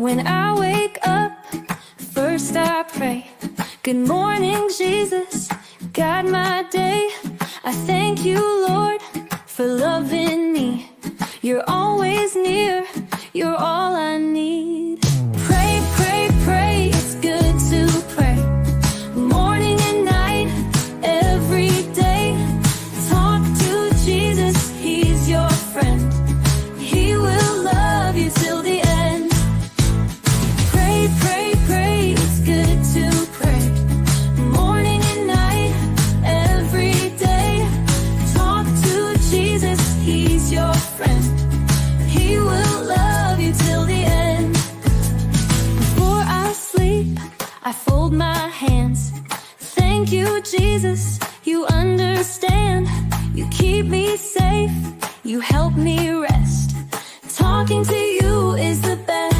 When I wake up, first I pray, good morning, Jesus, guide my day. I thank you, Lord, for loving me. You're always near, you're all I need. Pray, pray, pray, it's good to pray. Morning and night, every day. Talk to Jesus, he's your friend. He will love you till the end. Pray, pray, pray, it's good to pray. Morning and night, every day. Talk to Jesus, he's your friend. He will love you till the end. Before I sleep, I fold my hands. Thank you, Jesus, you understand. You keep me safe, you help me rest. Talking to you is the best.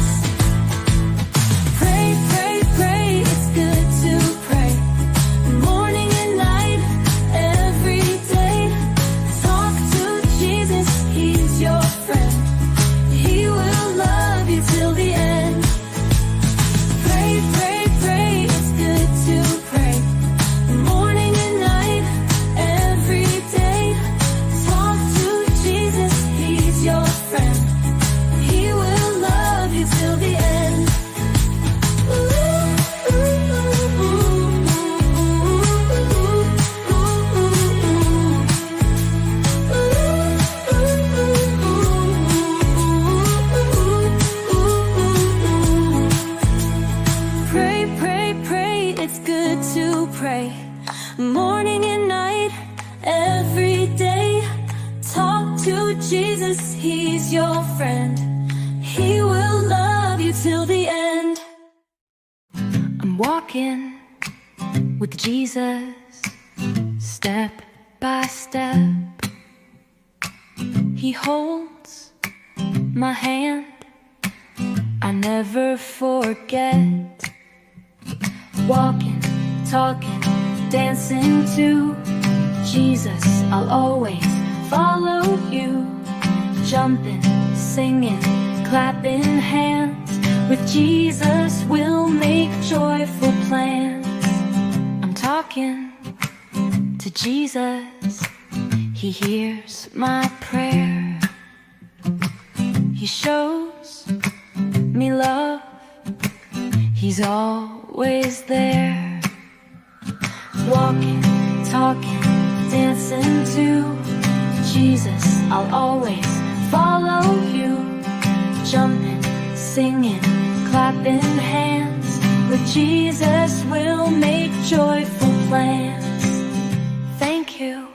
Pray, pray, pray, it's good to pray. Morning and night, every day. Talk to Jesus, he's your friend. He will love you till the end. Pray, pray, pray, it's good to pray. Morning and night, every day. Talk to Jesus, he's your friend. He will love you till the end. Pray, pray, pray, it's good to pray. Morning and night, every day. Talk to Jesus, he's your friend. He will love you till the end. I'm walking with Jesus, step by step. He holds my hand, I never forget. Walking, talking, dancing to Jesus, I'll always follow you. Jumping, singing, clapping hands. With Jesus we'll make joyful plans. I'm talking to Jesus, he hears my prayer. He shows me love, he's always there. Walking, talking, dancing to Jesus, I'll always follow you. Jumping, singing, clapping hands. With Jesus we'll make joyful plans. Thank you,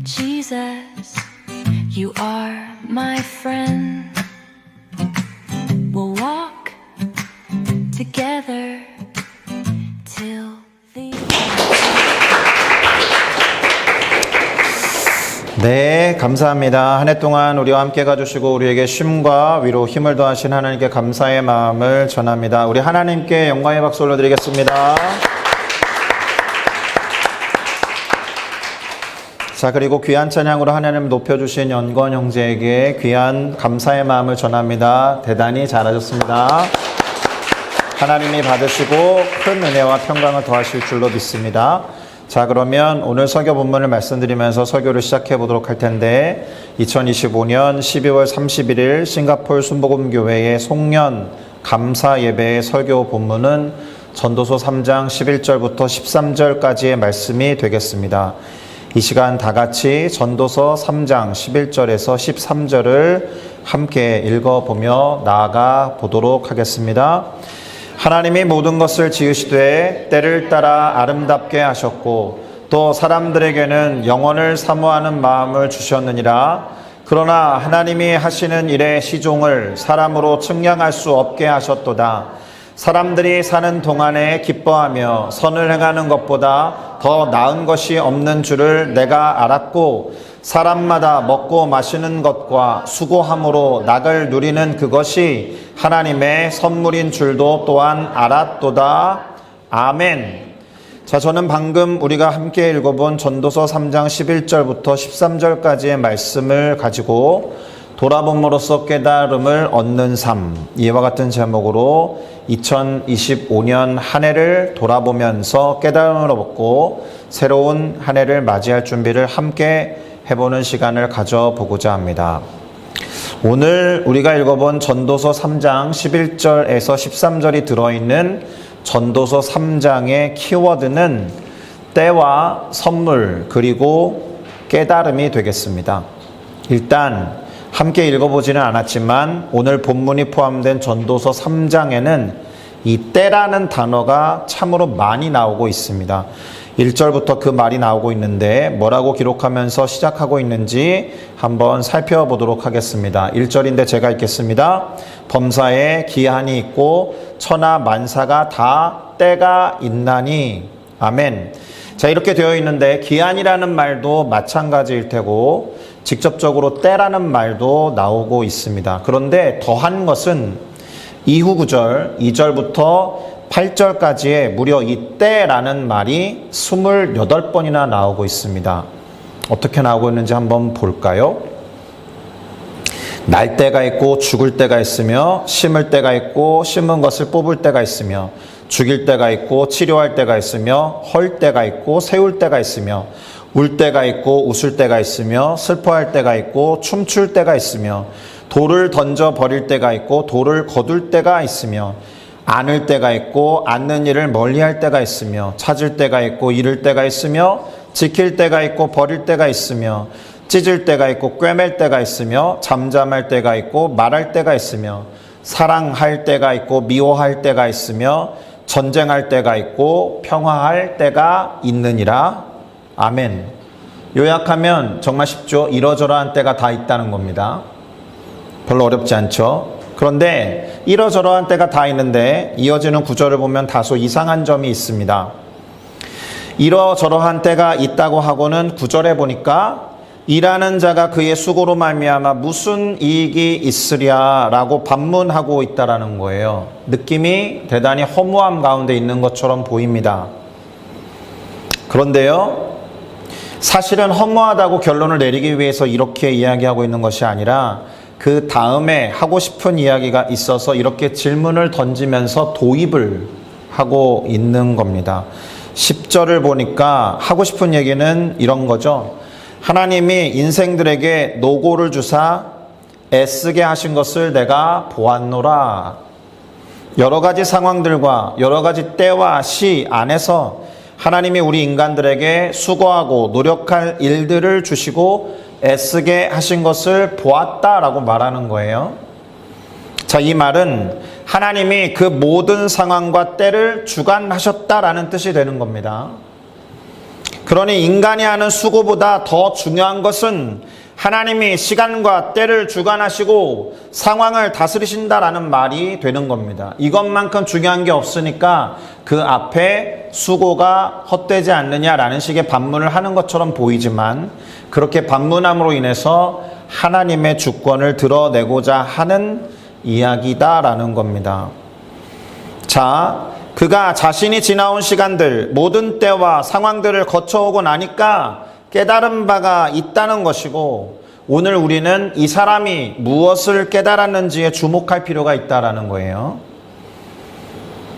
Jesus, you are my friend. We'll walk together till the 네, 감사합니다. 한 해 동안 우리와 함께 가주시고 우리에게 쉼과 위로 힘을 더하신 하나님께 감사의 마음을 전합니다. 우리 하나님께 영광의 박수 올려드리겠습니다. 자, 그리고 귀한 찬양으로 하나님을 높여주신 연건 형제에게 귀한 감사의 마음을 전합니다. 대단히 잘하셨습니다. 하나님이 받으시고 큰 은혜와 평강을 더하실 줄로 믿습니다. 자, 그러면 오늘 설교 본문을 말씀드리면서 설교를 시작해 보도록 할 텐데 2025년 12월 31일 싱가포르 순복음교회의 송년 감사 예배의 설교 본문은 전도서 3장 11절부터 13절까지의 말씀이 되겠습니다. 이 시간 다 같이 전도서 3장 11절에서 13절을 함께 읽어보며 나아가 보도록 하겠습니다. 하나님이 모든 것을 지으시되 때를 따라 아름답게 하셨고 또 사람들에게는 영원을 사모하는 마음을 주셨느니라. 그러나 하나님이 하시는 일의 시종을 사람으로 측량할 수 없게 하셨도다. 사람들이 사는 동안에 기뻐하며 선을 행하는 것보다 더 나은 것이 없는 줄을 내가 알았고 사람마다 먹고 마시는 것과 수고함으로 낙을 누리는 그것이 하나님의 선물인 줄도 또한 알았도다. 아멘. 자, 저는 방금 우리가 함께 읽어본 전도서 3장 11절부터 13절까지의 말씀을 가지고 돌아봄으로써 깨달음을 얻는 삶, 이와 같은 제목으로 2025년 한 해를 돌아보면서 깨달음을 얻고 새로운 한 해를 맞이할 준비를 함께 해보는 시간을 가져보고자 합니다. 오늘 우리가 읽어본 전도서 3장 11절에서 13절이 들어있는 전도서 3장의 키워드는 때와 선물 그리고 깨달음이 되겠습니다. 일단 함께 읽어보지는 않았지만 오늘 본문이 포함된 전도서 3장에는 이 때라는 단어가 참으로 많이 나오고 있습니다. 1절부터 그 말이 나오고 있는데 뭐라고 기록하면서 시작하고 있는지 한번 살펴보도록 하겠습니다. 1절인데 제가 읽겠습니다. 범사에 기한이 있고 천하 만사가 다 때가 있나니 아멘. 자, 이렇게 되어 있는데 기한이라는 말도 마찬가지일 테고 직접적으로 때라는 말도 나오고 있습니다. 그런데 더한 것은 이후 구절 2절부터 8절까지의 무려 이 때라는 말이 28번이나 나오고 있습니다. 어떻게 나오고 있는지 한번 볼까요? 날 때가 있고 죽을 때가 있으며 심을 때가 있고 심은 것을 뽑을 때가 있으며 죽일 때가 있고 치료할 때가 있으며 헐 때가 있고 세울 때가 있으며 울 때가 있고 웃을 때가 있으며 슬퍼할 때가 있고 춤출 때가 있으며 돌을 던져 버릴 때가 있고 돌을 거둘 때가 있으며 안을 때가 있고 않는 일을 멀리할 때가 있으며 찾을 때가 있고 잃을 때가 있으며 지킬 때가 있고 버릴 때가 있으며 찢을 때가 있고 꿰맬 때가 있으며 잠잠할 때가 있고 말할 때가 있으며 사랑할 때가 있고 미워할 때가 있으며 전쟁할 때가 있고 평화할 때가 있느니라. 아멘. 요약하면 정말 쉽죠. 이러저러한 때가 다 있다는 겁니다. 별로 어렵지 않죠. 그런데 이러저러한 때가 다 있는데 이어지는 구절을 보면 다소 이상한 점이 있습니다. 이러저러한 때가 있다고 하고는 구절에 보니까 일하는 자가 그의 수고로 말미암아 무슨 이익이 있으랴라고 반문하고 있다라는 거예요. 느낌이 대단히 허무함 가운데 있는 것처럼 보입니다. 그런데요, 사실은 허무하다고 결론을 내리기 위해서 이렇게 이야기하고 있는 것이 아니라 그 다음에 하고 싶은 이야기가 있어서 이렇게 질문을 던지면서 도입을 하고 있는 겁니다. 10절을 보니까 하고 싶은 얘기는 이런 거죠. 하나님이 인생들에게 노고를 주사 애쓰게 하신 것을 내가 보았노라. 여러 가지 상황들과 여러 가지 때와 시 안에서 하나님이 우리 인간들에게 수고하고 노력할 일들을 주시고 애쓰게 하신 것을 보았다라고 말하는 거예요. 자, 이 말은 하나님이 그 모든 상황과 때를 주관하셨다라는 뜻이 되는 겁니다. 그러니 인간이 하는 수고보다 더 중요한 것은 하나님이 시간과 때를 주관하시고 상황을 다스리신다라는 말이 되는 겁니다. 이것만큼 중요한 게 없으니까 그 앞에 수고가 헛되지 않느냐라는 식의 반문을 하는 것처럼 보이지만 그렇게 반문함으로 인해서 하나님의 주권을 드러내고자 하는 이야기다라는 겁니다. 자, 그가 자신이 지나온 시간들, 모든 때와 상황들을 거쳐오고 나니까 깨달은 바가 있다는 것이고 오늘 우리는 이 사람이 무엇을 깨달았는지에 주목할 필요가 있다는 거예요.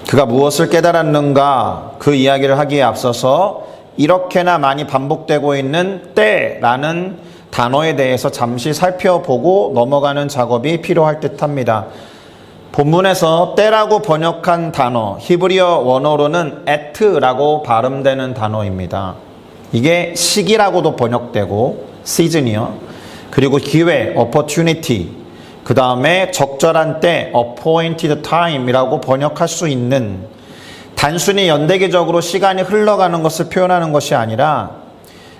그가 무엇을 깨달았는가 그 이야기를 하기에 앞서서 이렇게나 많이 반복되고 있는 때라는 단어에 대해서 잠시 살펴보고 넘어가는 작업이 필요할 듯합니다. 본문에서 때라고 번역한 단어, 히브리어 원어로는 at라고 발음되는 단어입니다. 이게 시기라고도 번역되고 시즌이요. 그리고 기회, opportunity. 그 다음에 적절한 때, appointed time이라고 번역할 수 있는 단순히 연대기적으로 시간이 흘러가는 것을 표현하는 것이 아니라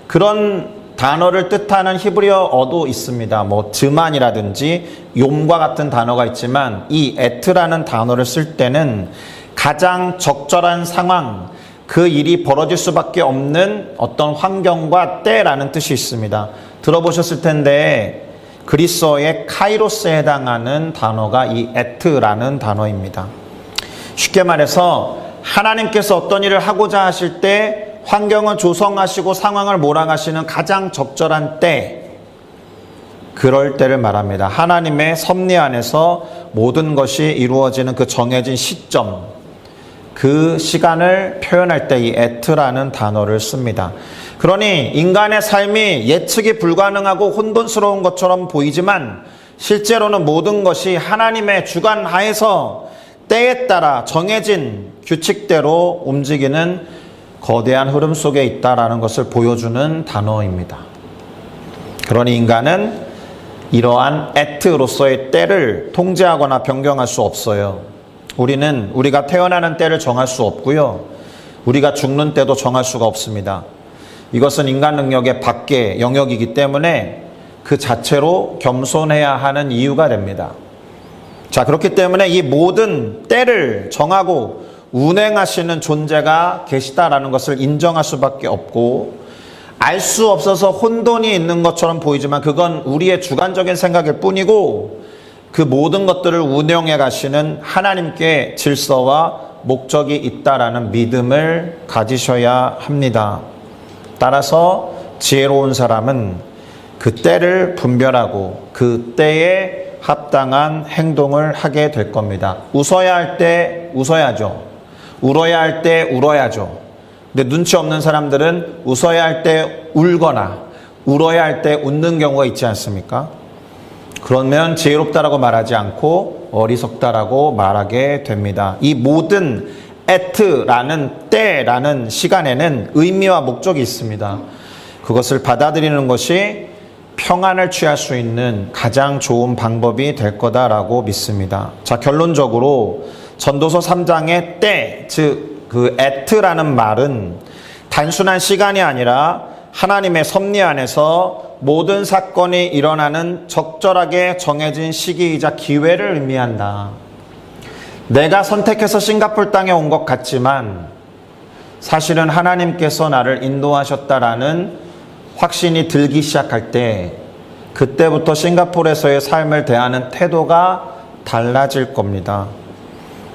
그런 단어를 뜻하는 히브리어어도 있습니다. 뭐 즈만이라든지 욤과 같은 단어가 있지만 이 at라는 단어를 쓸 때는 가장 적절한 상황, 그 일이 벌어질 수밖에 없는 어떤 환경과 때라는 뜻이 있습니다. 들어보셨을 텐데 그리스어의 카이로스에 해당하는 단어가 이 at라는 단어입니다. 쉽게 말해서 하나님께서 어떤 일을 하고자 하실 때 환경을 조성하시고 상황을 몰아가시는 가장 적절한 때, 그럴 때를 말합니다. 하나님의 섭리 안에서 모든 것이 이루어지는 그 정해진 시점, 그 시간을 표현할 때 이 at라는 단어를 씁니다. 그러니 인간의 삶이 예측이 불가능하고 혼돈스러운 것처럼 보이지만 실제로는 모든 것이 하나님의 주관 하에서 때에 따라 정해진 규칙대로 움직이는 거대한 흐름 속에 있다라는 것을 보여주는 단어입니다. 그러니 인간은 이러한 at로서의 때를 통제하거나 변경할 수 없어요. 우리는 우리가 태어나는 때를 정할 수 없고요. 우리가 죽는 때도 정할 수가 없습니다. 이것은 인간 능력의 밖의 영역이기 때문에 그 자체로 겸손해야 하는 이유가 됩니다. 자, 그렇기 때문에 이 모든 때를 정하고 운행하시는 존재가 계시다라는 것을 인정할 수밖에 없고, 알 수 없어서 혼돈이 있는 것처럼 보이지만 그건 우리의 주관적인 생각일 뿐이고, 그 모든 것들을 운영해 가시는 하나님께 질서와 목적이 있다라는 믿음을 가지셔야 합니다. 따라서 지혜로운 사람은 그 때를 분별하고 그 때에 합당한 행동을 하게 될 겁니다. 웃어야 할 때 웃어야죠. 울어야 할 때 울어야죠. 근데 눈치 없는 사람들은 웃어야 할 때 울거나 울어야 할 때 웃는 경우가 있지 않습니까? 그러면 지혜롭다라고 말하지 않고 어리석다라고 말하게 됩니다. 이 모든 at라는 때라는 시간에는 의미와 목적이 있습니다. 그것을 받아들이는 것이 평안을 취할 수 있는 가장 좋은 방법이 될 거다라고 믿습니다. 자, 결론적으로 전도서 3장의 때, 즉 그 at라는 말은 단순한 시간이 아니라 하나님의 섭리 안에서 모든 사건이 일어나는 적절하게 정해진 시기이자 기회를 의미한다. 내가 선택해서 싱가포르 땅에 온 것 같지만 사실은 하나님께서 나를 인도하셨다라는 확신이 들기 시작할 때, 그때부터 싱가포르에서의 삶을 대하는 태도가 달라질 겁니다.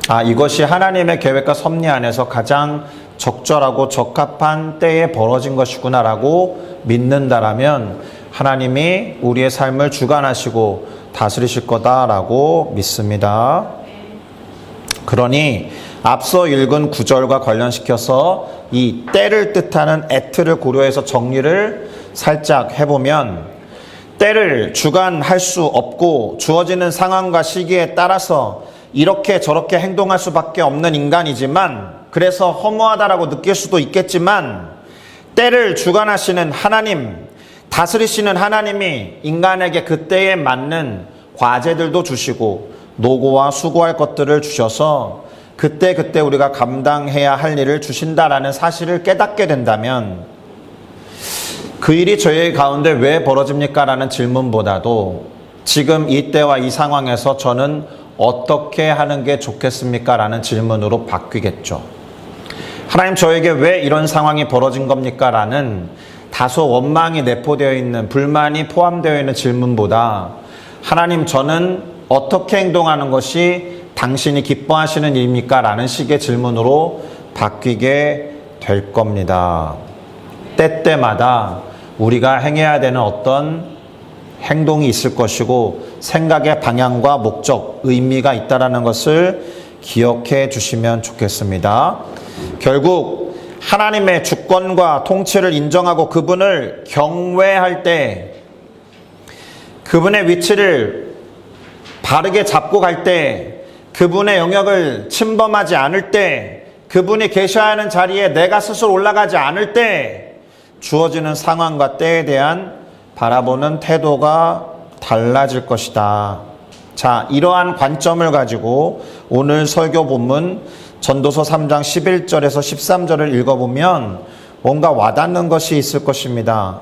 아, 이것이 하나님의 계획과 섭리 안에서 가장 적절하고 적합한 때에 벌어진 것이구나라고 믿는다라면 하나님이 우리의 삶을 주관하시고 다스리실 거다라고 믿습니다. 그러니 앞서 읽은 구절과 관련시켜서 이 때를 뜻하는 at를 고려해서 정리를 살짝 해보면, 때를 주관할 수 없고 주어지는 상황과 시기에 따라서 이렇게 저렇게 행동할 수밖에 없는 인간이지만, 그래서 허무하다라고 느낄 수도 있겠지만, 때를 주관하시는 하나님, 다스리시는 하나님이 인간에게 그때에 맞는 과제들도 주시고 노고와 수고할 것들을 주셔서 그때 우리가 감당해야 할 일을 주신다라는 사실을 깨닫게 된다면, 그 일이 저희 가운데 왜 벌어집니까? 라는 질문보다도 지금 이 때와 이 상황에서 저는 어떻게 하는 게 좋겠습니까? 라는 질문으로 바뀌겠죠. 하나님, 저에게 왜 이런 상황이 벌어진 겁니까? 라는 다소 원망이 내포되어 있는, 불만이 포함되어 있는 질문보다, 하나님, 저는 어떻게 행동하는 것이 당신이 기뻐하시는 일입니까? 라는 식의 질문으로 바뀌게 될 겁니다. 때때마다 우리가 행해야 되는 어떤 행동이 있을 것이고 생각의 방향과 목적, 의미가 있다는 것을 기억해 주시면 좋겠습니다. 결국 하나님의 주권과 통치를 인정하고 그분을 경외할 때, 그분의 위치를 바르게 잡고 갈 때, 그분의 영역을 침범하지 않을 때, 그분이 계셔야 하는 자리에 내가 스스로 올라가지 않을 때, 주어지는 상황과 때에 대한 바라보는 태도가 달라질 것이다. 자, 이러한 관점을 가지고 오늘 설교 본문 전도서 3장 11절에서 13절을 읽어보면 뭔가 와닿는 것이 있을 것입니다.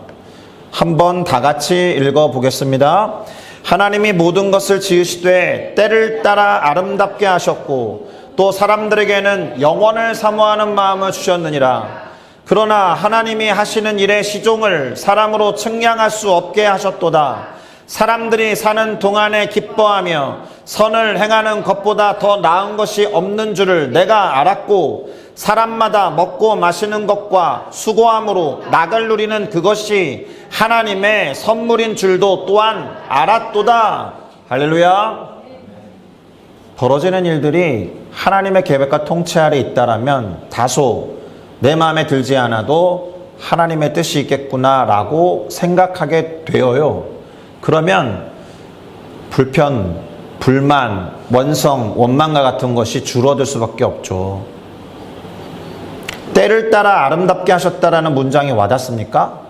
한번 다 같이 읽어보겠습니다. 하나님이 모든 것을 지으시되 때를 따라 아름답게 하셨고 또 사람들에게는 영원을 사모하는 마음을 주셨느니라. 그러나 하나님이 하시는 일의 시종을 사람으로 측량할 수 없게 하셨도다. 사람들이 사는 동안에 기뻐하며 선을 행하는 것보다 더 나은 것이 없는 줄을 내가 알았고 사람마다 먹고 마시는 것과 수고함으로 낙을 누리는 그것이 하나님의 선물인 줄도 또한 알았도다. 할렐루야. 벌어지는 일들이 하나님의 계획과 통치 아래 있다라면 다소 내 마음에 들지 않아도 하나님의 뜻이 있겠구나라고 생각하게 되어요. 그러면 불편, 불만, 원성, 원망과 같은 것이 줄어들 수밖에 없죠. 때를 따라 아름답게 하셨다라는 문장이 와닿습니까?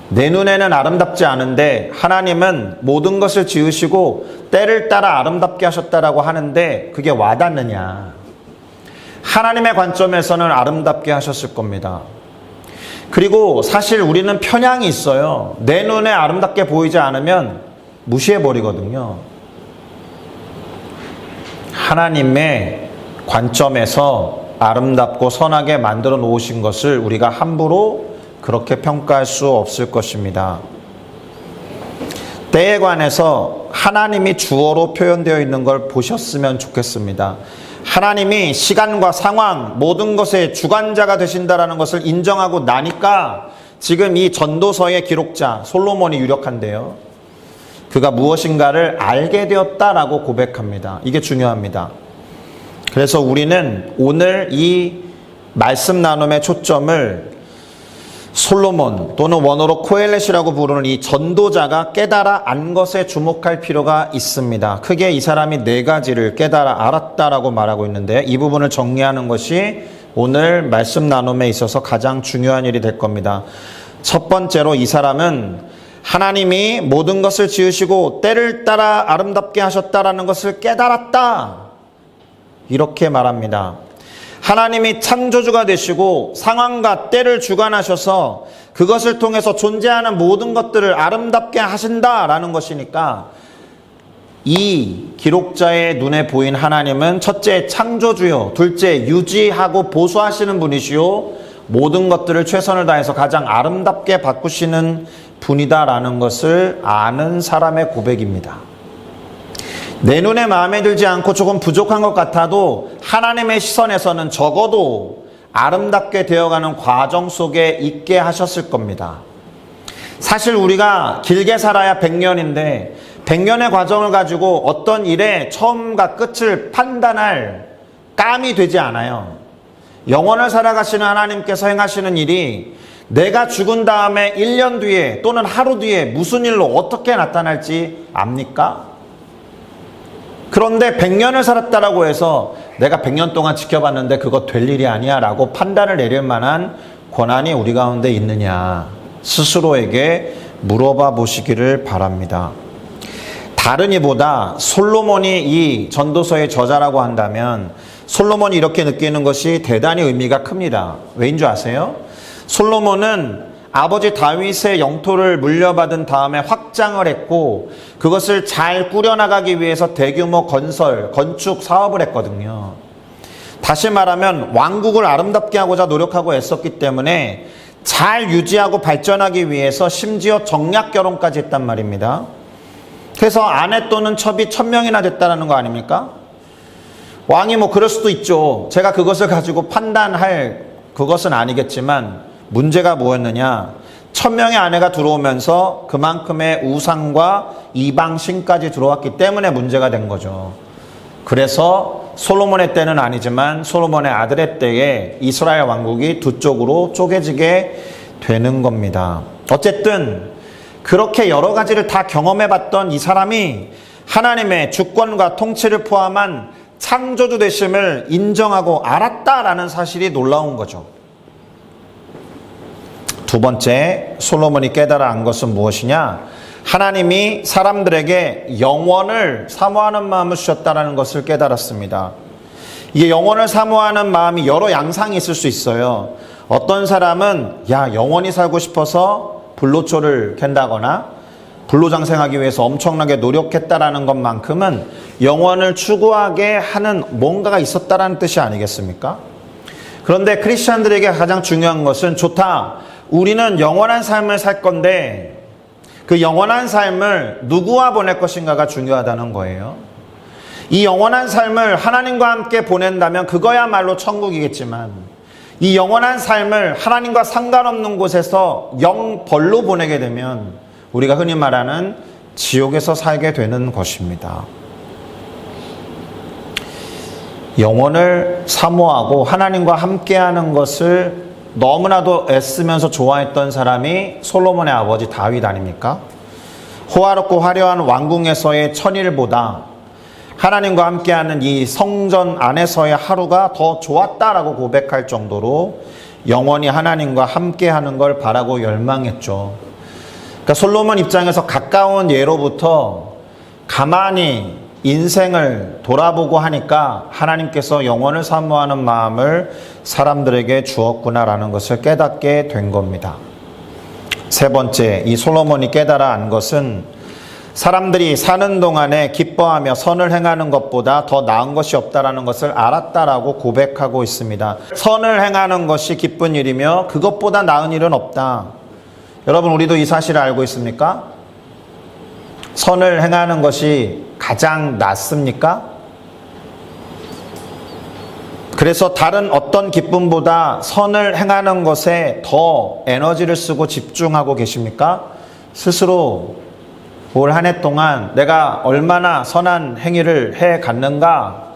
내 눈에는 아름답지 않은데 하나님은 모든 것을 지으시고 때를 따라 아름답게 하셨다라고 하는데 그게 와닿느냐? 하나님의 관점에서는 아름답게 하셨을 겁니다. 그리고 사실 우리는 편향이 있어요. 내 눈에 아름답게 보이지 않으면 무시해버리거든요. 하나님의 관점에서 아름답고 선하게 만들어 놓으신 것을 우리가 함부로 그렇게 평가할 수 없을 것입니다. 때에 관해서 하나님이 주어로 표현되어 있는 걸 보셨으면 좋겠습니다. 하나님이 시간과 상황 모든 것의 주관자가 되신다라는 것을 인정하고 나니까 지금 이 전도서의 기록자 솔로몬이 유력한데요. 그가 무엇인가를 알게 되었다라고 고백합니다. 이게 중요합니다. 그래서 우리는 오늘 이 말씀 나눔의 초점을 솔로몬 또는 원어로 코엘렛이라고 부르는 이 전도자가 깨달아 안 것에 주목할 필요가 있습니다. 크게 이 사람이 4가지를 깨달아 알았다라고 말하고 있는데 이 부분을 정리하는 것이 오늘 말씀 나눔에 있어서 가장 중요한 일이 될 겁니다. 첫 번째로 이 사람은 하나님이 모든 것을 지으시고 때를 따라 아름답게 하셨다라는 것을 깨달았다. 이렇게 말합니다. 하나님이 창조주가 되시고 상황과 때를 주관하셔서 그것을 통해서 존재하는 모든 것들을 아름답게 하신다라는 것이니까 이 기록자의 눈에 보인 하나님은 첫째 창조주요, 둘째 유지하고 보수하시는 분이시요, 모든 것들을 최선을 다해서 가장 아름답게 바꾸시는 분이다라는 것을 아는 사람의 고백입니다. 내 눈에 마음에 들지 않고 조금 부족한 것 같아도 하나님의 시선에서는 적어도 아름답게 되어가는 과정 속에 있게 하셨을 겁니다. 사실 우리가 길게 살아야 100년인데 100년의 과정을 가지고 어떤 일의 처음과 끝을 판단할 감이 되지 않아요. 영원을 살아가시는 하나님께서 행하시는 일이 내가 죽은 다음에 1년 뒤에 또는 하루 뒤에 무슨 일로 어떻게 나타날지 압니까? 그런데 100년을 살았다라고 해서 내가 100년 동안 지켜봤는데 그거 될 일이 아니야 라고 판단을 내릴 만한 권한이 우리 가운데 있느냐 스스로에게 물어봐 보시기를 바랍니다. 다른 이보다 솔로몬이 이 전도서의 저자라고 한다면 솔로몬이 이렇게 느끼는 것이 대단히 의미가 큽니다. 왜인 줄 아세요? 솔로몬은 아버지 다윗의 영토를 물려받은 다음에 확장을 했고 그것을 잘 꾸려나가기 위해서 대규모 건축 사업을 했거든요. 다시 말하면 왕국을 아름답게 하고자 노력하고 애썼기 때문에 잘 유지하고 발전하기 위해서 심지어 정략 결혼까지 했단 말입니다. 그래서 아내 또는 첩이 1000명이나 됐다는 거 아닙니까? 왕이 뭐 그럴 수도 있죠. 제가 그것을 가지고 판단할 그것은 아니겠지만 문제가 뭐였느냐? 1000명의 아내가 들어오면서 그만큼의 우상과 이방신까지 들어왔기 때문에 문제가 된 거죠. 그래서 솔로몬의 때는 아니지만 솔로몬의 아들의 때에 이스라엘 왕국이 두 쪽으로 쪼개지게 되는 겁니다. 어쨌든 그렇게 여러 가지를 다 경험해봤던 이 사람이 하나님의 주권과 통치를 포함한 창조주 되심을 인정하고 알았다라는 사실이 놀라운 거죠. 두 번째, 솔로몬이 깨달아 안 것은 무엇이냐? 하나님이 사람들에게 영원을 사모하는 마음을 주셨다는 것을 깨달았습니다. 이게 영원을 사모하는 마음이 여러 양상이 있을 수 있어요. 어떤 사람은 영원히 살고 싶어서 불로초를 캔다거나 불로장생하기 위해서 엄청나게 노력했다라는 것만큼은 영원을 추구하게 하는 뭔가가 있었다라는 뜻이 아니겠습니까? 그런데 크리스찬들에게 가장 중요한 것은 좋다. 우리는 영원한 삶을 살 건데 그 영원한 삶을 누구와 보낼 것인가가 중요하다는 거예요. 이 영원한 삶을 하나님과 함께 보낸다면 그거야말로 천국이겠지만, 이 영원한 삶을 하나님과 상관없는 곳에서 영벌로 보내게 되면 우리가 흔히 말하는 지옥에서 살게 되는 것입니다. 영혼을 사모하고 하나님과 함께하는 것을 너무나도 애쓰면서 좋아했던 사람이 솔로몬의 아버지 다윗 아닙니까? 호화롭고 화려한 왕궁에서의 천일보다 하나님과 함께하는 이 성전 안에서의 하루가 더 좋았다라고 고백할 정도로 영원히 하나님과 함께하는 걸 바라고 열망했죠. 그러니까 솔로몬 입장에서 가까운 예로부터 가만히 인생을 돌아보고 하니까 하나님께서 영원을 사모하는 마음을 사람들에게 주었구나라는 것을 깨닫게 된 겁니다. 세 번째, 이 솔로몬이 깨달아 안 것은 사람들이 사는 동안에 기뻐하며 선을 행하는 것보다 더 나은 것이 없다라는 것을 알았다라고 고백하고 있습니다. 선을 행하는 것이 기쁜 일이며 그것보다 나은 일은 없다. 여러분, 우리도 이 사실을 알고 있습니까? 선을 행하는 것이 가장 낫습니까? 그래서 다른 어떤 기쁨보다 선을 행하는 것에 더 에너지를 쓰고 집중하고 계십니까? 스스로 올 한 해 동안 내가 얼마나 선한 행위를 해 갔는가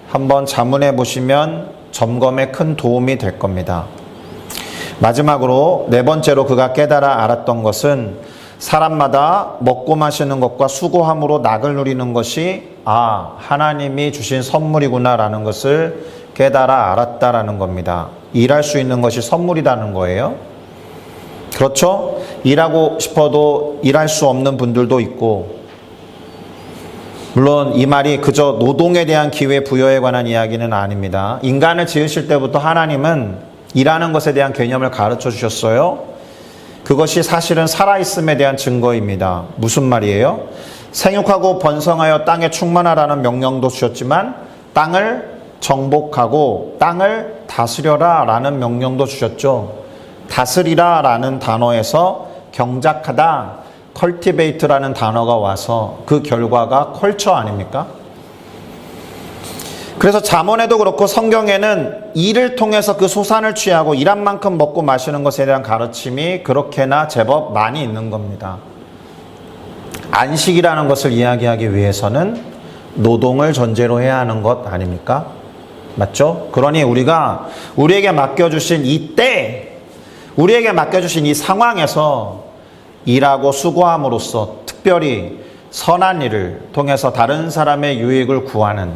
한번 자문해 보시면 점검에 큰 도움이 될 겁니다. 마지막으로 네 번째로 그가 깨달아 알았던 것은 사람마다 먹고 마시는 것과 수고함으로 낙을 누리는 것이 하나님이 주신 선물이구나라는 것을 깨달아 알았다라는 겁니다. 일할 수 있는 것이 선물이라는 거예요. 그렇죠? 일하고 싶어도 일할 수 없는 분들도 있고, 물론 이 말이 그저 노동에 대한 기회 부여에 관한 이야기는 아닙니다. 인간을 지으실 때부터 하나님은 일하는 것에 대한 개념을 가르쳐 주셨어요. 그것이 사실은 살아있음에 대한 증거입니다. 무슨 말이에요? 생육하고 번성하여 땅에 충만하라는 명령도 주셨지만 땅을 정복하고 땅을 다스려라 라는 명령도 주셨죠. 다스리라 라는 단어에서 경작하다, cultivate라는 단어가 와서 그 결과가 컬처 아닙니까? 그래서 잠언에도 그렇고 성경에는 일을 통해서 그 소산을 취하고 일한 만큼 먹고 마시는 것에 대한 가르침이 그렇게나 제법 많이 있는 겁니다. 안식이라는 것을 이야기하기 위해서는 노동을 전제로 해야 하는 것 아닙니까? 맞죠? 그러니 우리가 우리에게 맡겨주신 이 때, 우리에게 맡겨주신 이 상황에서 일하고 수고함으로써 특별히 선한 일을 통해서 다른 사람의 유익을 구하는,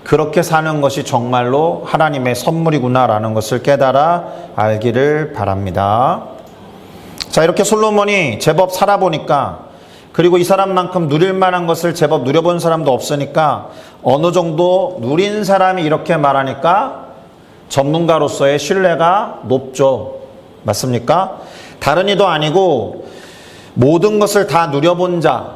그렇게 사는 것이 정말로 하나님의 선물이구나라는 것을 깨달아 알기를 바랍니다. 자, 이렇게 솔로몬이 제법 살아보니까, 그리고 이 사람만큼 누릴 만한 것을 제법 누려본 사람도 없으니까 어느 정도 누린 사람이 이렇게 말하니까 전문가로서의 신뢰가 높죠. 맞습니까? 다른 이도 아니고 모든 것을 다 누려본 자,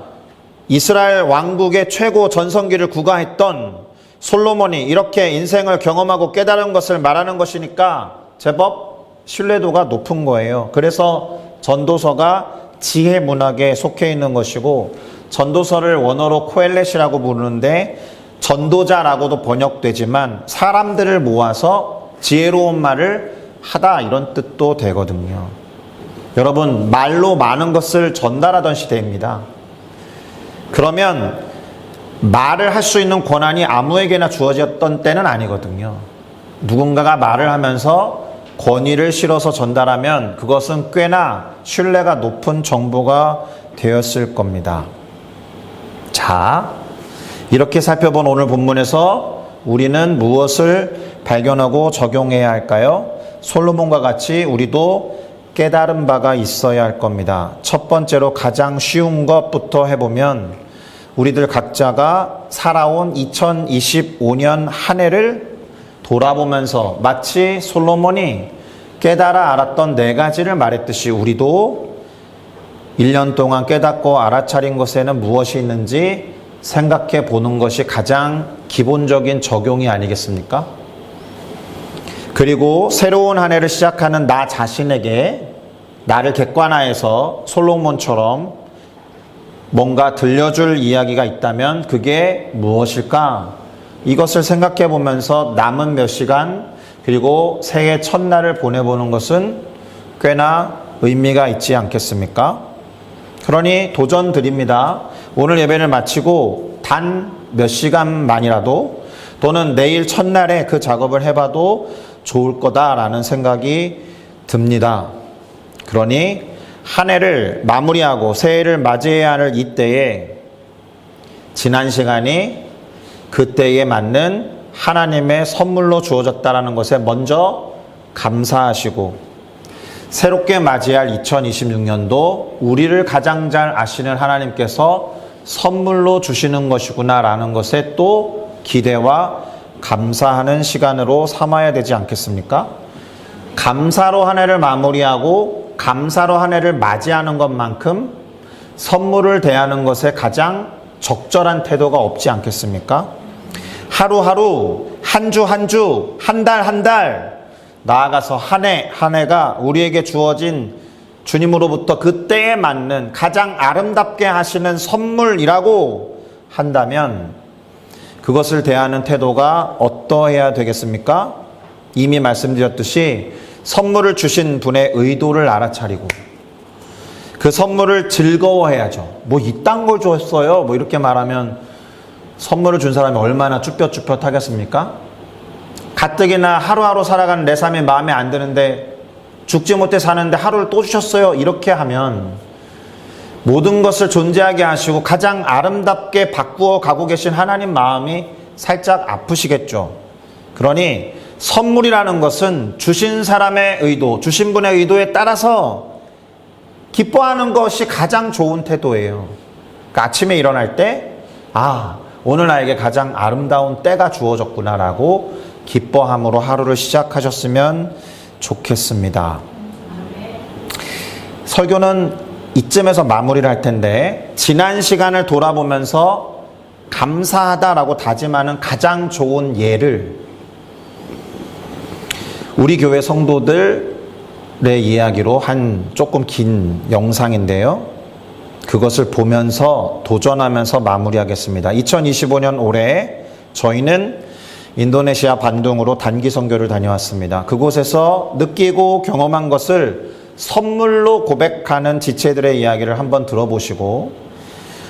이스라엘 왕국의 최고 전성기를 구가했던 솔로몬이 이렇게 인생을 경험하고 깨달은 것을 말하는 것이니까 제법 신뢰도가 높은 거예요. 그래서 전도서가 지혜 문학에 속해 있는 것이고, 전도서를 원어로 코엘렛이라고 부르는데 전도자라고도 번역되지만 사람들을 모아서 지혜로운 말을 하다 이런 뜻도 되거든요. 여러분, 말로 많은 것을 전달하던 시대입니다. 그러면 말을 할 수 있는 권한이 아무에게나 주어졌던 때는 아니거든요. 누군가가 말을 하면서 권위를 실어서 전달하면 그것은 꽤나 신뢰가 높은 정보가 되었을 겁니다. 자, 이렇게 살펴본 오늘 본문에서 우리는 무엇을 발견하고 적용해야 할까요? 솔로몬과 같이 우리도 깨달은 바가 있어야 할 겁니다. 첫 번째로 가장 쉬운 것부터 해보면, 우리들 각자가 살아온 2025년 한 해를 돌아보면서 마치 솔로몬이 깨달아 알았던 네 가지를 말했듯이 우리도 1년 동안 깨닫고 알아차린 것에는 무엇이 있는지 생각해 보는 것이 가장 기본적인 적용이 아니겠습니까? 그리고 새로운 한 해를 시작하는 나 자신에게 나를 객관화해서 솔로몬처럼 뭔가 들려줄 이야기가 있다면 그게 무엇일까? 이것을 생각해 보면서 남은 몇 시간 그리고 새해 첫날을 보내보는 것은 꽤나 의미가 있지 않겠습니까? 그러니 도전 드립니다. 오늘 예배를 마치고 단 몇 시간만이라도 또는 내일 첫날에 그 작업을 해봐도 좋을 거다라는 생각이 듭니다. 그러니 한 해를 마무리하고 새해를 맞이해야 할 이때에 지난 시간이 그때에 맞는 하나님의 선물로 주어졌다는 것에 먼저 감사하시고 새롭게 맞이할 2026년도 우리를 가장 잘 아시는 하나님께서 선물로 주시는 것이구나라는 것에 또 기대와 감사하는 시간으로 삼아야 되지 않겠습니까? 감사로 한 해를 마무리하고 감사로 한 해를 맞이하는 것만큼 선물을 대하는 것에 가장 적절한 태도가 없지 않겠습니까? 하루하루, 한 주 한 주, 한 달 한 달, 나아가서 한 해 한 해가 우리에게 주어진 주님으로부터 그때에 맞는 가장 아름답게 하시는 선물이라고 한다면 그것을 대하는 태도가 어떠해야 되겠습니까? 이미 말씀드렸듯이 선물을 주신 분의 의도를 알아차리고 그 선물을 즐거워해야죠. 뭐 이딴 걸 줬어요. 뭐 이렇게 말하면 선물을 준 사람이 얼마나 쭈뼛쭈뼛하겠습니까? 가뜩이나 하루하루 살아가는 내 삶이 마음에 안 드는데 죽지 못해 사는데 하루를 또 주셨어요. 이렇게 하면 모든 것을 존재하게 하시고 가장 아름답게 바꾸어 가고 계신 하나님 마음이 살짝 아프시겠죠. 그러니 선물이라는 것은 주신 사람의 의도, 주신 분의 의도에 따라서 기뻐하는 것이 가장 좋은 태도예요. 그러니까 아침에 일어날 때 오늘 나에게 가장 아름다운 때가 주어졌구나라고 기뻐함으로 하루를 시작하셨으면 좋겠습니다. 설교는 이쯤에서 마무리를 할 텐데 지난 시간을 돌아보면서 감사하다라고 다짐하는 가장 좋은 예를 우리 교회 성도들의 이야기로 한 조금 긴 영상인데요. 그것을 보면서 도전하면서 마무리하겠습니다. 2025년 올해 저희는 인도네시아 반둥으로 단기 선교를 다녀왔습니다. 그곳에서 느끼고 경험한 것을 선물로 고백하는 지체들의 이야기를 한번 들어보시고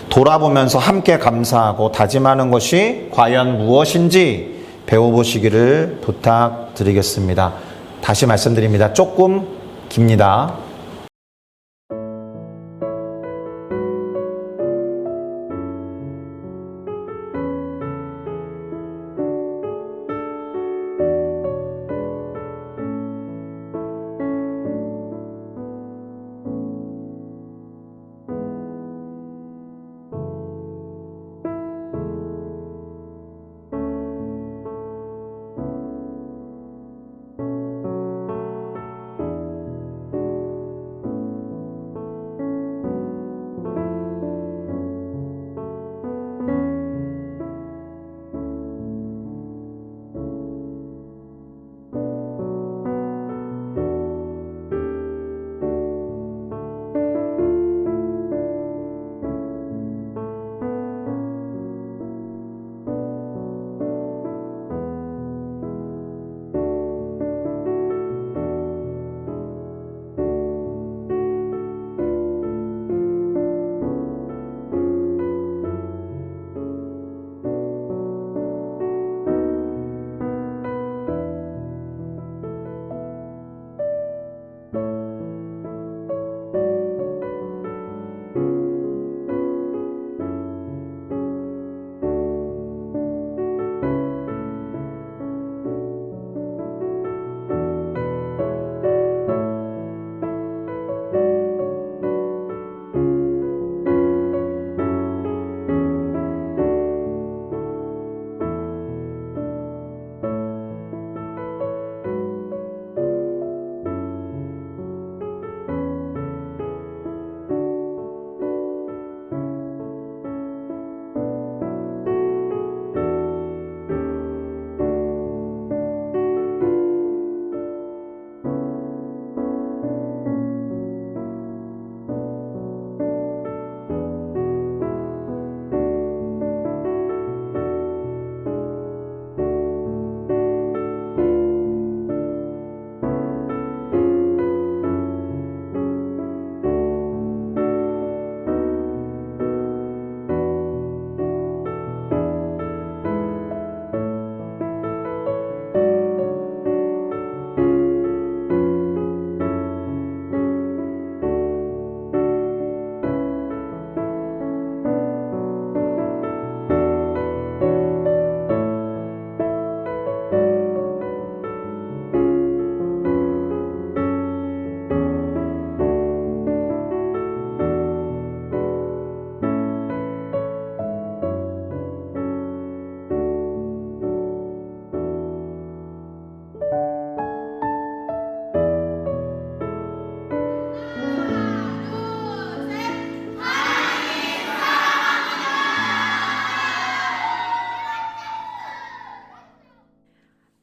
돌아보면서 함께 감사하고 다짐하는 것이 과연 무엇인지 배워보시기를 부탁드리겠습니다. 다시 말씀드립니다. 조금 깁니다.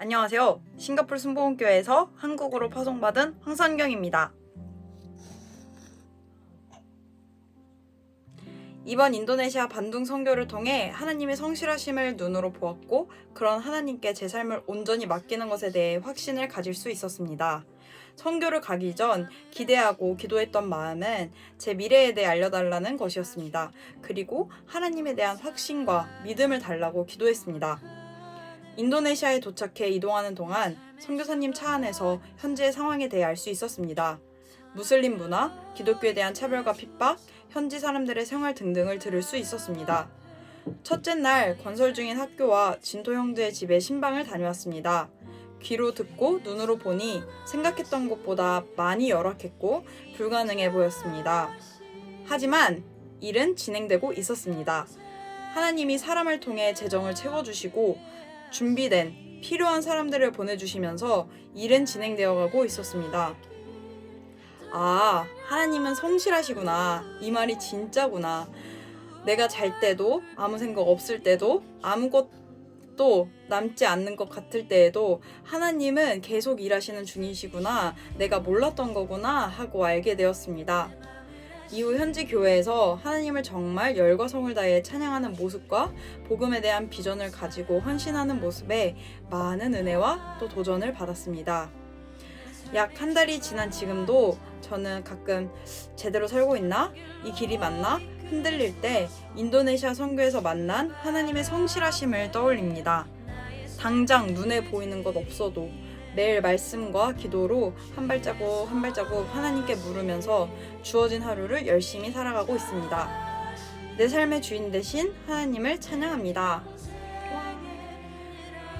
안녕하세요. 싱가포르 순복음교회에서 한국어로 파송받은 황선경입니다. 이번 인도네시아 반둥 선교를 통해 하나님의 성실하심을 눈으로 보았고, 그런 하나님께 제 삶을 온전히 맡기는 것에 대해 확신을 가질 수 있었습니다. 선교를 가기 전 기대하고 기도했던 마음은 제 미래에 대해 알려달라는 것이었습니다. 그리고 하나님에 대한 확신과 믿음을 달라고 기도했습니다. 인도네시아에 도착해 이동하는 동안 선교사님 차 안에서 현지의 상황에 대해 알 수 있었습니다. 무슬림 문화, 기독교에 대한 차별과 핍박, 현지 사람들의 생활 등등을 들을 수 있었습니다. 첫째 날 건설 중인 학교와 진토 형제의 집에 신방을 다녀왔습니다. 귀로 듣고 눈으로 보니 생각했던 것보다 많이 열악했고 불가능해 보였습니다. 하지만 일은 진행되고 있었습니다. 하나님이 사람을 통해 재정을 채워주시고 준비된 필요한 사람들을 보내주시면서 일은 진행되어 가고 있었습니다. 아, 하나님은 성실하시구나. 이 말이 진짜구나. 내가 잘 때도, 아무 생각 없을 때도, 아무것도 남지 않는 것 같을 때에도 하나님은 계속 일하시는 중이시구나. 내가 몰랐던 거구나 하고 알게 되었습니다. 이후 현지 교회에서 하나님을 정말 열과 성을 다해 찬양하는 모습과 복음에 대한 비전을 가지고 헌신하는 모습에 많은 은혜와 또 도전을 받았습니다. 약 한 달이 지난 지금도 저는 가끔 제대로 살고 있나? 이 길이 맞나? 흔들릴 때 인도네시아 선교에서 만난 하나님의 성실하심을 떠올립니다. 당장 눈에 보이는 것 없어도 매일 말씀과 기도로 한 발자국 한 발자국 하나님께 물으면서 주어진 하루를 열심히 살아가고 있습니다. 내 삶의 주인 되신 하나님을 찬양합니다.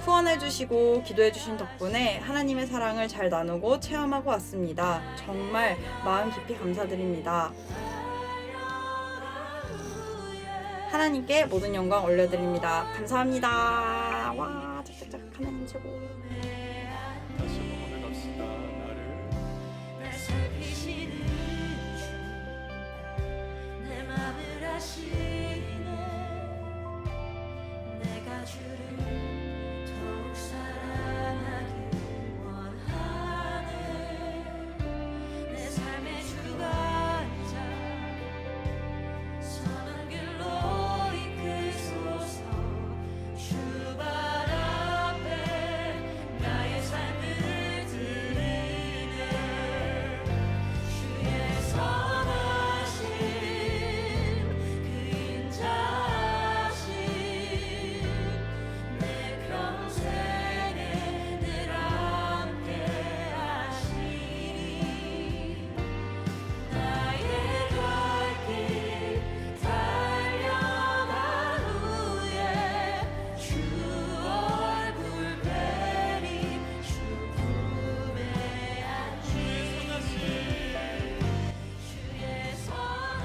후원해주시고 기도해주신 덕분에 하나님의 사랑을 잘 나누고 체험하고 왔습니다. 정말 마음 깊이 감사드립니다. 하나님께 모든 영광 올려드립니다. 감사합니다. 와, 짝짝짝 하나님 최고.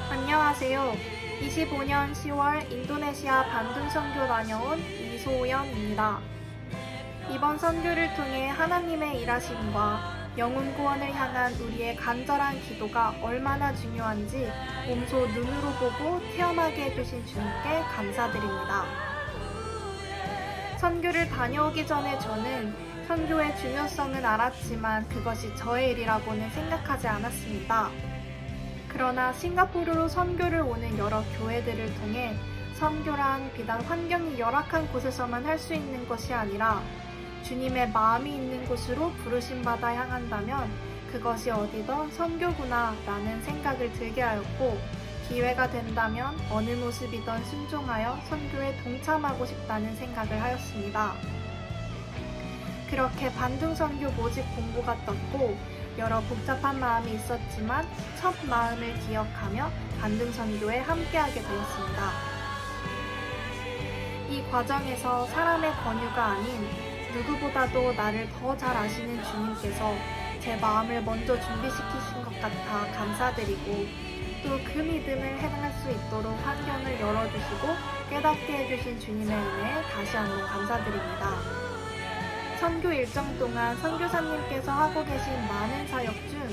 안녕하세요. 25년 10월 인도네시아 반둥 선교 다녀온 이소연입니다. 이번 선교를 통해 하나님의 일하심과 영혼 구원을 향한 우리의 간절한 기도가 얼마나 중요한지 몸소 눈으로 보고 체험하게 해주신 주님께 감사드립니다. 선교를 다녀오기 전에 저는 선교의 중요성은 알았지만 그것이 저의 일이라고는 생각하지 않았습니다. 그러나 싱가포르로 선교를 오는 여러 교회들을 통해 선교란 비단 환경이 열악한 곳에서만 할 수 있는 것이 아니라 주님의 마음이 있는 곳으로 부르심받아 향한다면 그것이 어디든 선교구나 라는 생각을 들게 하였고, 기회가 된다면 어느 모습이든 순종하여 선교에 동참하고 싶다는 생각을 하였습니다. 그렇게 반둥 선교 모집 공고가 떴고 여러 복잡한 마음이 있었지만 첫 마음을 기억하며 반둥 선교에 함께하게 되었습니다. 이 과정에서 사람의 권유가 아닌 누구보다도 나를 더 잘 아시는 주님께서 제 마음을 먼저 준비시키신 것 같아 감사드리고, 또 그 믿음을 행할 수 있도록 환경을 열어주시고 깨닫게 해주신 주님의 은혜에 다시 한번 감사드립니다. 선교 일정 동안 선교사님께서 하고 계신 많은 사역 중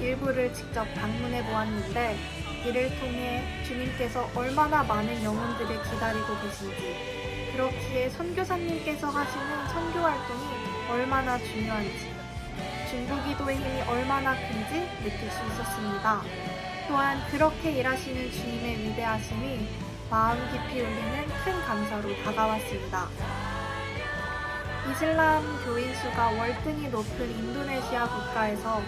일부를 직접 방문해 보았는데, 이를 통해 주님께서 얼마나 많은 영혼들을 기다리고 계신지, 그렇기에 선교사님께서 하시는 선교 활동이 얼마나 중요한지, 중보기도의 힘이 얼마나 큰지 느낄 수 있었습니다. 또한 그렇게 일하시는 주님의 위대하심이 마음 깊이 울리는 큰 감사로 다가왔습니다. 이슬람 교인 수가 월등히 높은 인도네시아 국가에서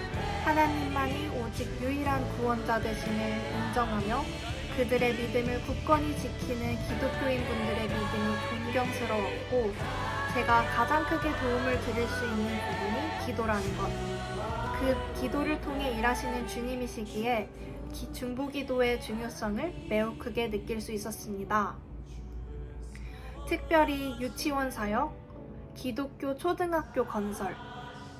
하나님만이 오직 유일한 구원자 되심을 인정하며 그들의 믿음을 굳건히 지키는 기독교인 분들의 믿음이 존경스러웠고, 제가 가장 크게 도움을 드릴 수 있는 부분이 기도라는 것. 그 기도를 통해 일하시는 주님이시기에 중보기도의 중요성을 매우 크게 느낄 수 있었습니다. 특별히 유치원 사역, 기독교 초등학교 건설,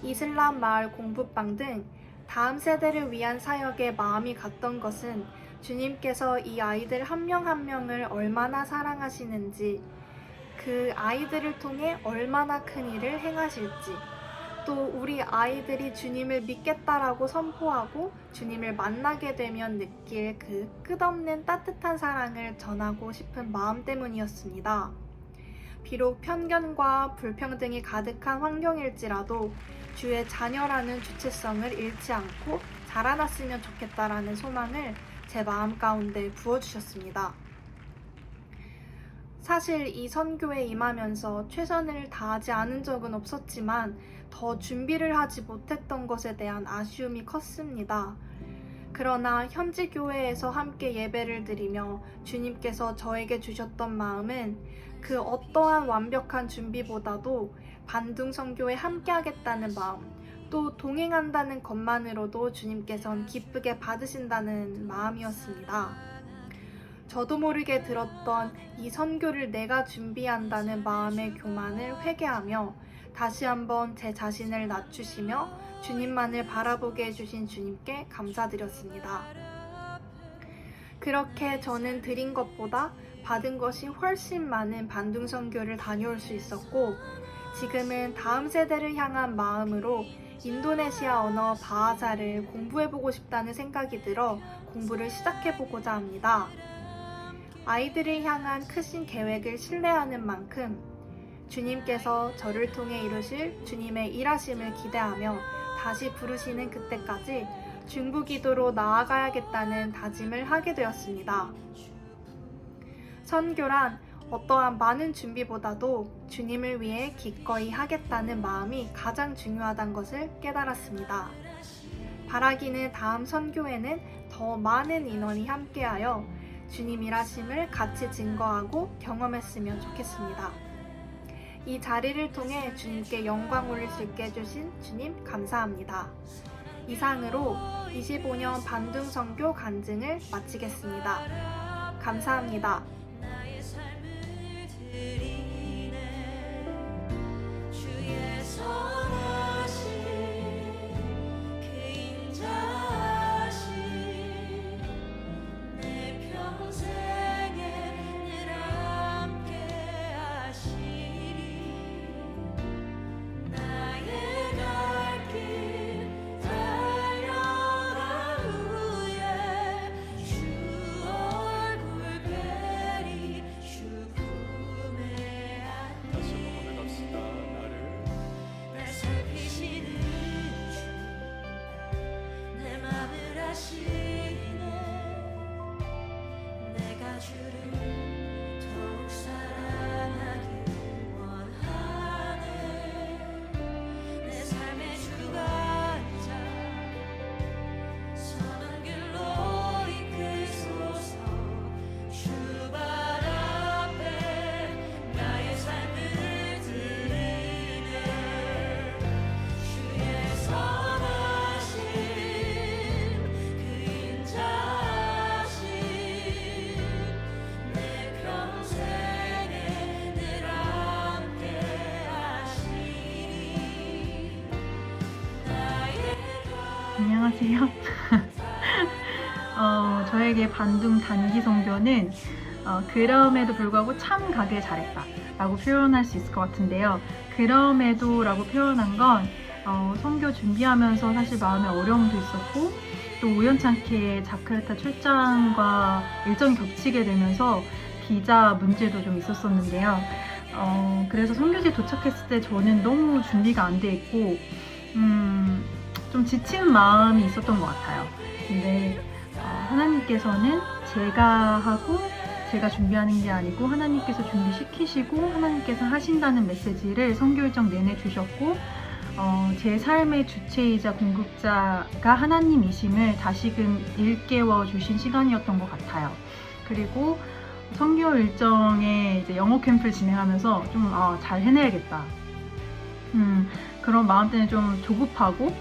이슬람 마을 공부방 등 다음 세대를 위한 사역에 마음이 갔던 것은 주님께서 이 아이들 한 명 한 명을 얼마나 사랑하시는지, 그 아이들을 통해 얼마나 큰 일을 행하실지, 또 우리 아이들이 주님을 믿겠다라고 선포하고 주님을 만나게 되면 느낄 그 끝없는 따뜻한 사랑을 전하고 싶은 마음 때문이었습니다. 비록 편견과 불평등이 가득한 환경일지라도 주의 자녀라는 주체성을 잃지 않고 자라났으면 좋겠다라는 소망을 제 마음 가운데 부어주셨습니다. 사실 이 선교에 임하면서 최선을 다하지 않은 적은 없었지만 더 준비를 하지 못했던 것에 대한 아쉬움이 컸습니다. 그러나 현지 교회에서 함께 예배를 드리며 주님께서 저에게 주셨던 마음은 그 어떠한 완벽한 준비보다도 반둥 선교에 함께 하겠다는 마음, 또 동행한다는 것만으로도 주님께선 기쁘게 받으신다는 마음이었습니다. 저도 모르게 들었던 이 선교를 내가 준비한다는 마음의 교만을 회개하며 다시 한번 제 자신을 낮추시며 주님만을 바라보게 해주신 주님께 감사드렸습니다. 그렇게 저는 드린 것보다 받은 것이 훨씬 많은 반둥 선교를 다녀올 수 있었고, 지금은 다음 세대를 향한 마음으로 인도네시아 언어 바하사를 공부해보고 싶다는 생각이 들어 공부를 시작해보고자 합니다. 아이들을 향한 크신 계획을 신뢰하는 만큼 주님께서 저를 통해 이루실 주님의 일하심을 기대하며 다시 부르시는 그때까지 중보기도로 나아가야겠다는 다짐을 하게 되었습니다. 선교란 어떠한 많은 준비보다도 주님을 위해 기꺼이 하겠다는 마음이 가장 중요하다는 것을 깨달았습니다. 바라기는 다음 선교에는 더 많은 인원이 함께하여 주님 일하심을 같이 증거하고 경험했으면 좋겠습니다. 이 자리를 통해 주님께 영광 올릴 수 있게 해주신 주님 감사합니다. 이상으로 25년 반둥 선교 간증을 마치겠습니다. 감사합니다. 안녕하세요. 저에게 반둥 단기 선교는 그럼에도 불구하고 참 가길 잘했다 라고 표현할 수 있을 것 같은데요. 그럼에도 라고 표현한 건 선교 준비하면서 사실 마음에 어려움도 있었고, 또 우연찮게 자카르타 출장과 일정이 겹치게 되면서 비자 문제도 좀 있었었는데요. 그래서 선교지에 도착했을 때 저는 너무 준비가 안 돼 있고 좀 지친 마음이 있었던 것 같아요. 근데 하나님께서는 제가 하고 제가 준비하는 게 아니고 하나님께서 준비시키시고 하나님께서 하신다는 메시지를 선교 일정 내내 주셨고 제 삶의 주체이자 공급자가 하나님이심을 다시금 일깨워 주신 시간이었던 것 같아요. 그리고 선교 일정에 이제 영어 캠프를 진행하면서 좀 잘 해내야겠다. 그런 마음 때문에 좀 조급하고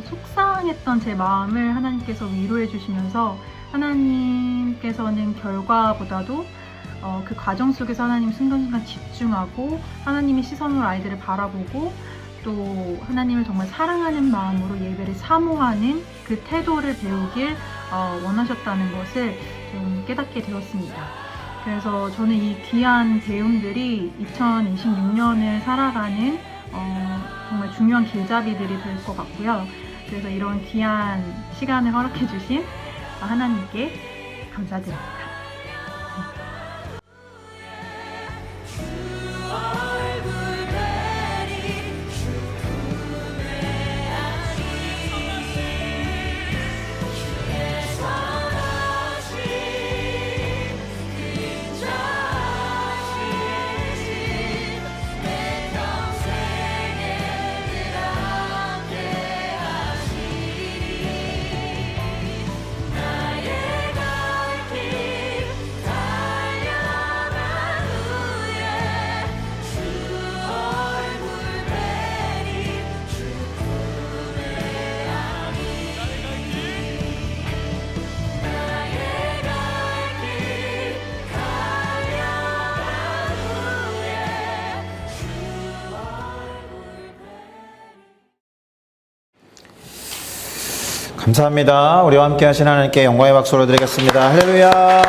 속상했던 제 마음을 하나님께서 위로해 주시면서 하나님께서는 결과보다도 그 과정 속에서 하나님 순간순간 집중하고 하나님의 시선으로 아이들을 바라보고 또 하나님을 정말 사랑하는 마음으로 예배를 사모하는 그 태도를 배우길 원하셨다는 것을 좀 깨닫게 되었습니다. 그래서 저는 이 귀한 배움들이 2026년을 살아가는 정말 중요한 길잡이들이 될 것 같고요. 그래서 이런 귀한 시간을 허락해 주신 하나님께 감사드립니다. 감사합니다. 우리와 함께 하신 하나님께 영광의 박수를 드리겠습니다. 할렐루야.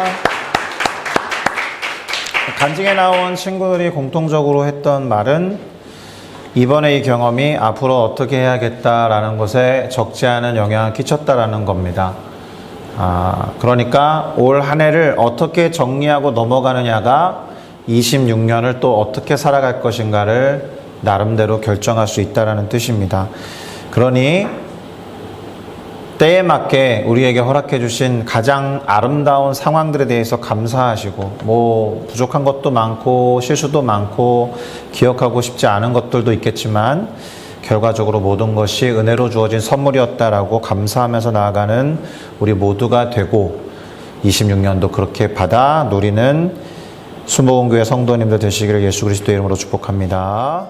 간증에 나온 친구들이 공통적으로 했던 말은 이번에 이 경험이 앞으로 어떻게 해야겠다라는 것에 적지 않은 영향을 끼쳤다라는 겁니다. 그러니까 올 한 해를 어떻게 정리하고 넘어가느냐가 26년을 또 어떻게 살아갈 것인가를 나름대로 결정할 수 있다라는 뜻입니다. 그러니 때에 맞게 우리에게 허락해 주신 가장 아름다운 상황들에 대해서 감사하시고 부족한 것도 많고 실수도 많고 기억하고 싶지 않은 것들도 있겠지만 결과적으로 모든 것이 은혜로 주어진 선물이었다라고 감사하면서 나아가는 우리 모두가 되고 26년도 그렇게 받아 누리는 수목원교회 성도님들 되시기를 예수 그리스도의 이름으로 축복합니다.